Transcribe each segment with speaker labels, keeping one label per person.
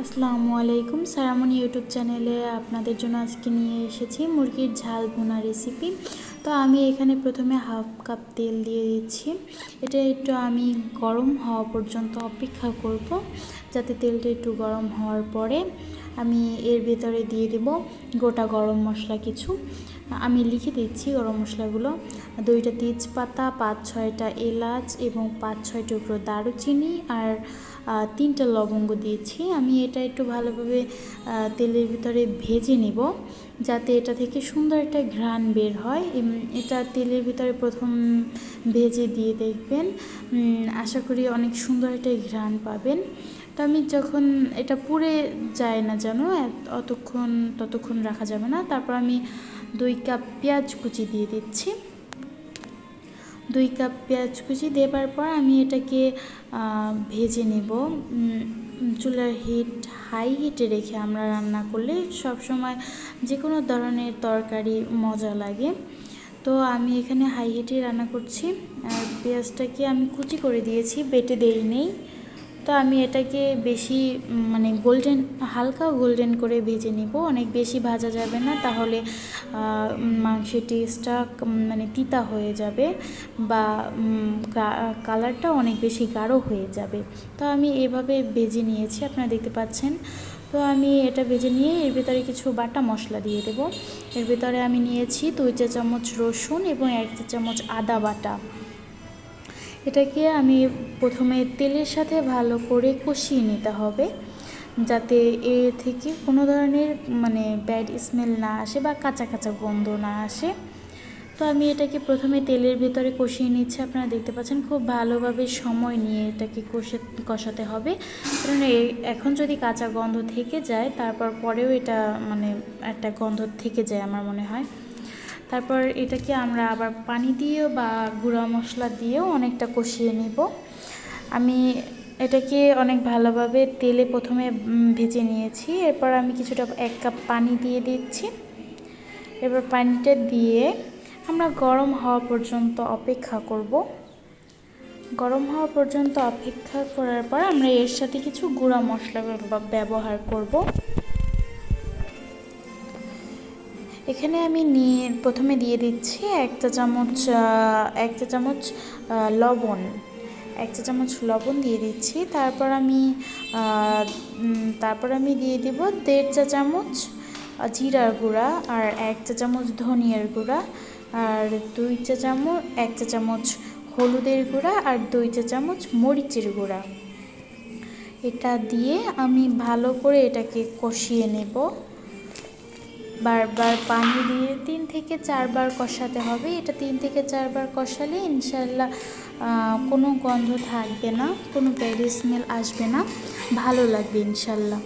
Speaker 1: আসসালামু আলাইকুম। সারামণি ইউটিউব চ্যানেলে আপনাদের জন্য আজকে নিয়ে এসেছি মুরগির ঝাল ভুনা রেসিপি। তো আমি এখানে প্রথমে হাফ কাপ তেল দিয়ে দিচ্ছি। এটা একটু আমি গরম হওয়া পর্যন্ত অপেক্ষা করব, যাতে তেলটা একটু গরম হওয়ার পরে আমি এর ভেতরে দিয়ে দেব গোটা গরম মশলা কিছু। আমি লিখে দিচ্ছি গরম মশলাগুলো: 2টা তেজপাতা, 5-6টা এলাচ এবং 5-6 টুকরো দারুচিনি আর 3টা লবঙ্গ দিয়েছি। আমি এটা একটু ভালোভাবে তেলের ভিতরে ভেজে নেব, যাতে এটা থেকে সুন্দর একটা ঘ্রাণ বের হয়। এটা তেলের ভিতরে প্রথম ভেজে দিয়ে দেখবেন, আশা করি অনেক সুন্দর একটা ঘ্রাণ পাবেন। তো আমি যখন এটা পুড়ে যায় না যেন, ততক্ষণ রাখা যাবে না। তারপর আমি 2 কাপ পেঁয়াজ কুচি দিয়ে দিচ্ছি। 2 কাপ পেঁয়াজ কুচি দেবার পর আমি এটাকে ভেজে নেব। চুলার হিট হাই হিটে রেখে আমরা রান্না করলে সব সময় যে কোনো ধরনের তরকারি মজা লাগে। তো আমি এখানে হাই হিটে রান্না করছি। আর পেঁয়াজটাকে আমি কুচি করে দিয়েছি, বেটে দেই নেই। তো আমি এটাকে বেশি হালকা গোল্ডেন করে ভেজে নিব। অনেক বেশি ভাজা যাবে না, তাহলে মাংসের টেস্টটা তিতা হয়ে যাবে বা কালারটা অনেক বেশি গাঢ় হয়ে যাবে। তো আমি এভাবে ভেজে নিয়েছি, আপনারা দেখতে পাচ্ছেন। তো আমি এটা ভেজে নিয়ে এর ভিতরে কিছু বাটা মশলা দিয়ে দেব। এর ভিতরে আমি নিয়েছি 2 চা চামচ রসুন এবং 1 চা চামচ আদা বাটা। এটাকে আমি প্রথমে তেলের সাথে ভালো করে কষিয়ে নিতে হবে, যাতে এর থেকে কোনো ধরনের ব্যাড স্মেল না আসে বা কাঁচা কাঁচা গন্ধ না আসে। তো আমি এটাকে প্রথমে তেলের ভেতরে কষিয়ে নিচ্ছি। আপনারা দেখতে পাচ্ছেন খুব ভালোভাবে সময় নিয়ে এটাকে কষাতে হবে, কারণ এখন যদি কাঁচা গন্ধ থেকে যায় তারপর পরেও এটা একটা গন্ধ থেকে যায় আমার মনে হয়। তারপর এটাকে আমরা আবার পানি দিয়েও বা গুঁড়া মশলা দিয়েও অনেকটা কষিয়ে নেব। আমি এটাকে অনেক ভালোভাবে তেলে প্রথমে ভেজে নিয়েছি। এরপর আমি কিছুটা 1 কাপ পানি দিয়ে দিচ্ছি। এবার পানিটা দিয়ে আমরা গরম হওয়া পর্যন্ত অপেক্ষা করব। গরম হওয়া পর্যন্ত অপেক্ষা করার পর আমরা এর সাথে কিছু গুঁড়া মশলা ব্যবহার করব। এখানে আমি প্রথমে দিয়ে দিচ্ছি 1 চা চামচ লবণ। 1 চা চামচ লবণ দিয়ে দিচ্ছি। তারপর আমি দিয়ে দেব 1.5 চা চামচ জিরার গুঁড়া আর 1 চা চামচ ধনিয়ার গুঁড়া আর 1 চা চামচ হলুদের গুঁড়া আর 2 চা চামচ মরিচের গুঁড়া। এটা দিয়ে আমি ভালো করে এটাকে কষিয়ে নেব। বারবার পানি দিয়ে 3 থেকে 4 বার কষাতে হবে। এটা 3 থেকে 4 বার কষালে ইনশাল্লাহ কোনো গন্ধ থাকবে না, কোনো ব্যাড স্মেল আসবে না, ভালো লাগবে ইনশাল্লাহ।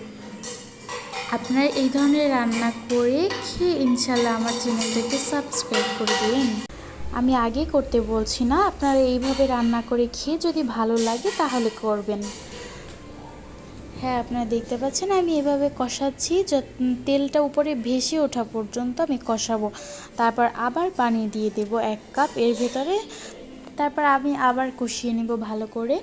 Speaker 1: আপনারা এই ধরনের রান্না করে খেয়ে ইনশাল্লাহ আমার চ্যানেলটাকে সাবস্ক্রাইব করে দিন। আমি আগে করতে বলছি না, আপনারা এইভাবে রান্না করে খেয়ে যদি ভালো লাগে তাহলে করবেন। হ্যাঁ, আপনারা দেখতে পাচ্ছেন আমি এভাবে কষাচ্ছি, তেলটা উপরে ভেসে ওঠা পর্যন্ত আমি কষাবো। তারপর আবার পানি দিয়ে দেব 1 কাপ এর ভেতরে। তারপর আমি আবার কষিয়ে নেব ভালো করে।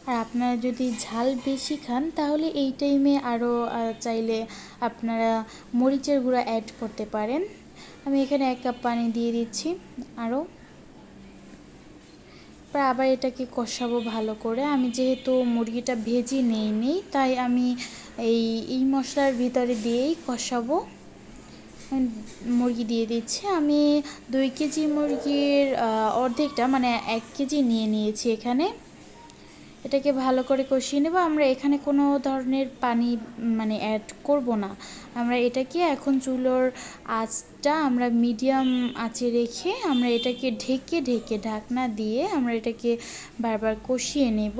Speaker 1: আর আপনারা যদি ঝাল বেশি খান তাহলে এই টাইমে আরও চাইলে আপনারা মরিচের গুঁড়া অ্যাড করতে পারেন। আমি এখানে 1 কাপ পানি দিয়ে দিচ্ছি আরও। আবার এটাকে কষাবো ভালো করে। আমি যেহেতু মুরগিটা ভেজে নেই তাই আমি এই মশলার ভিতরে দিয়েই কষাবো। মুরগি দিয়ে দিচ্ছি। আমি 2 কেজি মুরগির অর্ধেকটা 1 কেজি নিয়ে নিয়েছি এখানে। এটাকে ভালো করে কষিয়ে নেব। আমরা এখানে কোনো ধরনের পানি অ্যাড করব না। আমরা এটাকে এখন চুলোর আঁচটা আমরা মিডিয়াম আঁচে রেখে আমরা এটাকে ঢেকে ঢাকনা দিয়ে আমরা এটাকে বারবার কষিয়ে নেব।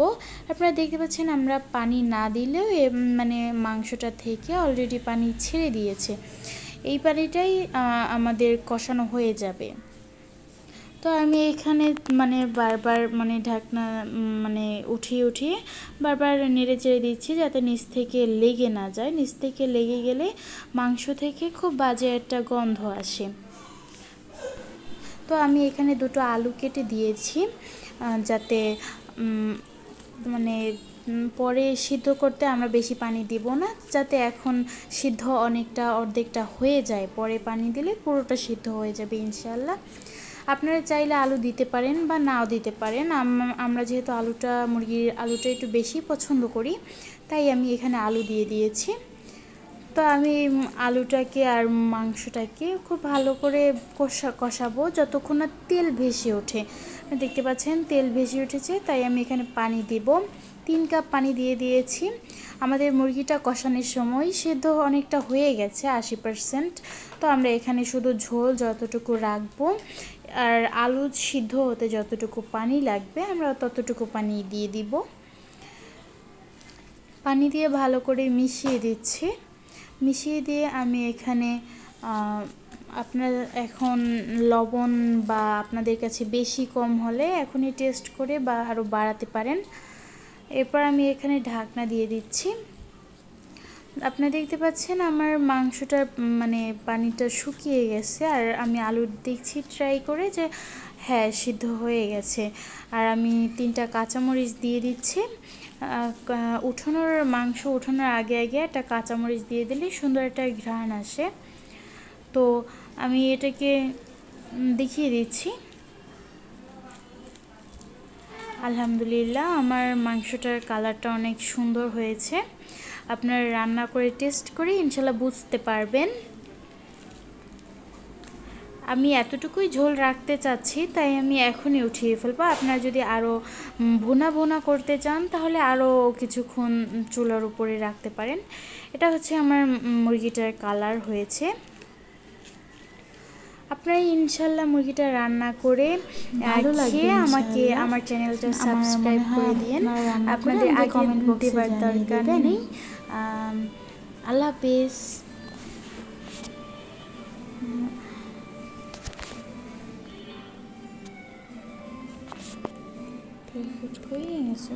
Speaker 1: আপনারা দেখতে পাচ্ছেন আমরা পানি না দিলেও মাংসটা থেকে অলরেডি পানি ছেড়ে দিয়েছে। এই পানিটাই আমাদের কষানো হয়ে যাবে। তো আমি এখানে বারবার ঢাকনা উঠিয়ে বারবার নেড়ে চেড়ে দিচ্ছি, যাতে নিচ থেকে লেগে না যায়। নিচ থেকে লেগে গেলে মাংস থেকে খুব বাজে একটা গন্ধ আসে। তো আমি এখানে 2টো আলু কেটে দিয়েছি। যাতে মানে পরে সিদ্ধ করতে আমরা বেশি পানি দিব না, যাতে এখন সিদ্ধ অর্ধেকটা হয়ে যায়, পরে পানি দিলে পুরোটা সিদ্ধ হয়ে যাবে ইনশাল্লাহ। আপনারা চাইলে আলু দিতে পারেন বা নাও দিতে পারেন। আমরা যেহেতু মুরগির আলুটা একটু বেশি পছন্দ করি, তাই আমি এখানে আলু দিয়ে দিয়েছি। তো আমি আলুটাকে আর মাংসটাকে খুব ভালো করে কষাবো যতক্ষণ না তেল ভেসে ওঠে। দেখতে পাচ্ছেন তেল ভেসে উঠেছে, তাই আমি এখানে পানি দেব। 3 কাপ পানি দিয়ে দিয়েছি। আমাদের মুরগিটা কষানোর সময় সেদ্ধ অনেকটা হয়ে গেছে 80%। তো আমরা এখানে শুধু ঝোল যতটুকু রাখবো, আর আলু সিদ্ধ হতে যতটুকু পানি লাগবে আমরা ততটুকু পানি দিয়ে দিব। পানি দিয়ে ভালো করে মিশিয়ে দিচ্ছি। মিশিয়ে দিয়ে আমি এখানে আপনার এখন লবণ বা আপনাদের কাছে বেশি কম হলে এখনই টেস্ট করে বা আরও বাড়াতে পারেন। এরপর আমি এখানে ঢাকনা দিয়ে দিচ্ছি। আপনারা দেখতে পাচ্ছেন আমার মাংসটা মানে পানিটা শুকিয়ে গেছে, আর আমি আলু দেখছি ট্রাই করে যে হ্যাঁ সিদ্ধ হয়ে গেছে। আর আমি 3টা কাঁচামরিচ দিয়ে দিচ্ছি। মাংস উঠানোর আগে একটা কাঁচামরিচ দিয়ে দিলে সুন্দর একটা ঘ্রাণ আসে। তো আমি এটাকে দেখিয়ে দিচ্ছি। আলহামদুলিল্লাহ, আমার মাংসটার কালারটা অনেক সুন্দর হয়েছে। আপনারা রান্না করে টেস্ট করে ইনশাল্লাহ বুঝতে পারবেন। আমি এতটুকুই ঝোল রাখতে চাচ্ছি, তাই আমি এখনই উঠিয়ে ফেলবো। আপনারা যদি আরও ভুনা করতে চান তাহলে আরও কিছুক্ষণ চুলার উপরে রাখতে পারেন। এটা হচ্ছে আমার মুরগিটার কালার হয়েছে। আপনারা ইনশাল্লাহ মুরগিটা রান্না করে খেয়ে আমাকে আমার চ্যানেলটা সাবস্ক্রাইব করে দিয়েন। আপনাদের আগে দেবার দরকার নেই। আল্লাহ হাফেজ। হয়ে গেছে।